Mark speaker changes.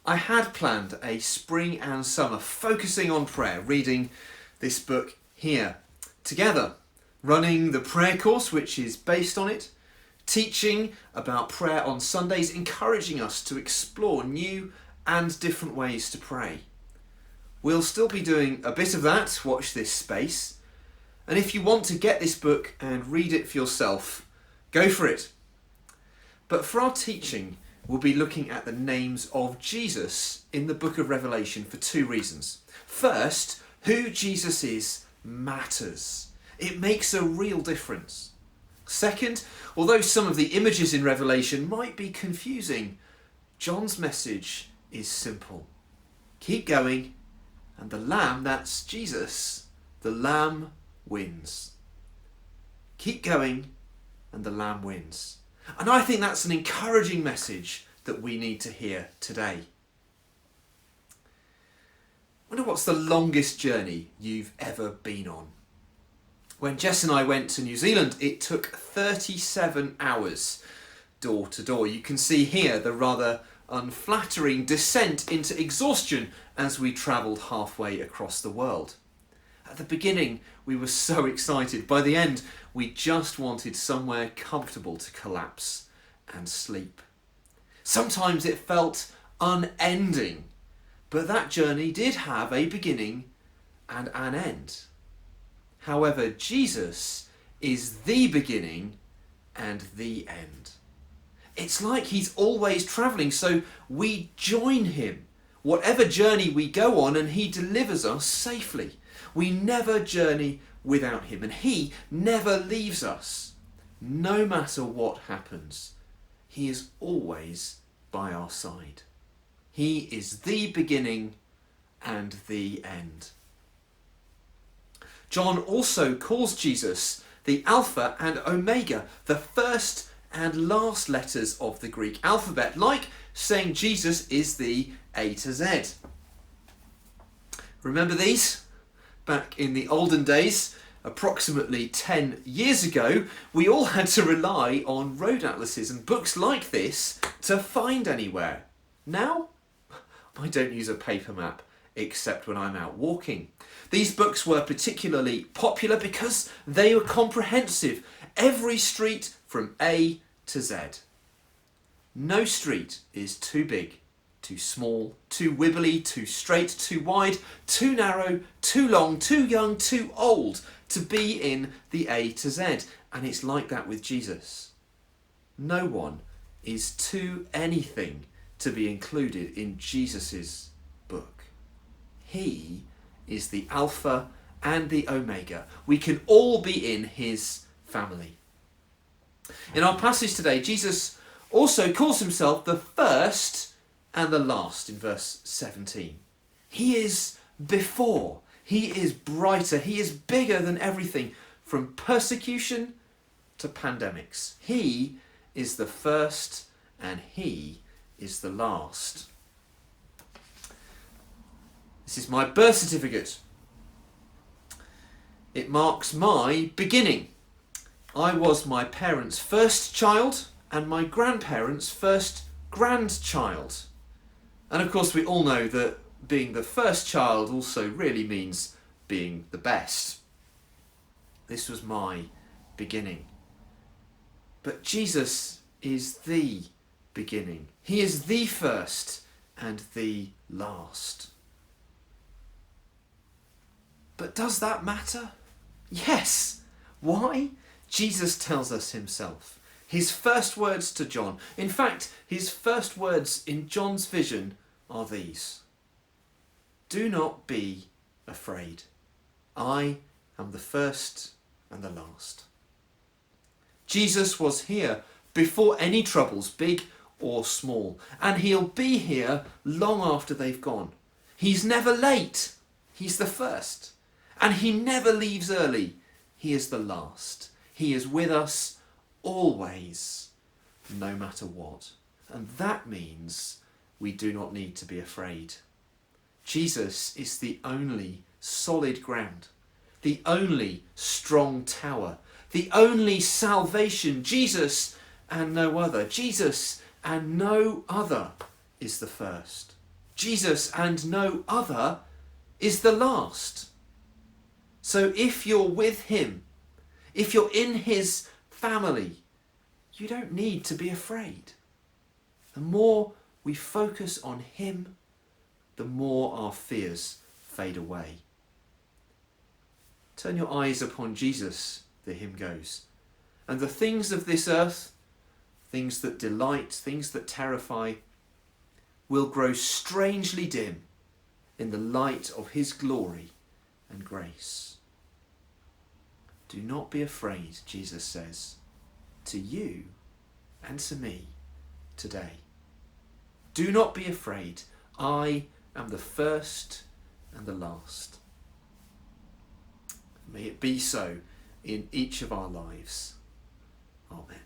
Speaker 1: I had planned a spring and summer focusing on prayer, reading this book here together, running the prayer course which is based on it, teaching about prayer on Sundays, encouraging us to explore new and different ways to pray. We'll still be doing a bit of that, watch this space, and if you want to get this book and read it for yourself, go for it. But for our teaching, we'll be looking at the names of Jesus in the book of Revelation for two reasons. First, who Jesus is matters. It makes a real difference. Second, although some of the images in Revelation might be confusing, John's message is simple. Keep going, and the Lamb, that's Jesus, the Lamb wins. Keep going, and the Lamb wins. And I think that's an encouraging message that we need to hear today. I wonder what's the longest journey you've ever been on? When Jess and I went to New Zealand, it took 37 hours door to door. You can see here the rather unflattering descent into exhaustion as we travelled halfway across the world. At the beginning, we were so excited. By the end, we just wanted somewhere comfortable to collapse and sleep. Sometimes it felt unending, but that journey did have a beginning and an end. However, Jesus is the beginning and the end. It's like he's always travelling, so we join him, whatever journey we go on, and he delivers us safely. We never journey without him, and he never leaves us. No matter what happens, he is always by our side. He is the beginning and the end. John also calls Jesus the Alpha and Omega, the first and last letters of the Greek alphabet, like saying Jesus is the A to Z. Remember these? Back in the olden days, approximately 10 years ago, we all had to rely on road atlases and books like this to find anywhere. Now, I don't use a paper map except when I'm out walking. These books were particularly popular because they were comprehensive. Every street from A to Z. No street is too big, too small, too wibbly, too straight, too wide, too narrow, too long, too young, too old to be in the A to Z. And it's like that with Jesus. No one is too anything to be included in Jesus's book. He is the Alpha and the Omega. We can all be in his family. In our passage today, Jesus also calls himself the first and the last in verse 17. He is before. He is brighter. He is bigger than everything, from persecution to pandemics. He is the first and he is the last. This is my birth certificate. It marks my beginning. I was my parents' first child and my grandparents' first grandchild. And of course we all know that being the first child also really means being the best. This was my beginning. But Jesus is the beginning. He is the first and the last. But does that matter? Yes. Why? Jesus tells us himself. His first words to John, in fact, his first words in John's vision are these. Do not be afraid. I am the first and the last. Jesus was here before any troubles, big or small, and he'll be here long after they've gone. He's never late. He's the first. And he never leaves early. He is the last. He is with us always, no matter what. And that means we do not need to be afraid. Jesus is the only solid ground, the only strong tower, the only salvation. Jesus and no other. Jesus and no other is the first. Jesus and no other is the last. So if you're with him, if you're in his family, you don't need to be afraid. The more we focus on him, the more our fears fade away. Turn your eyes upon Jesus, the hymn goes, and the things of this earth, things that delight, things that terrify, will grow strangely dim in the light of his glory and grace. Do not be afraid, Jesus says, to you and to me today. Do not be afraid. I am the first and the last. May it be so in each of our lives. Amen.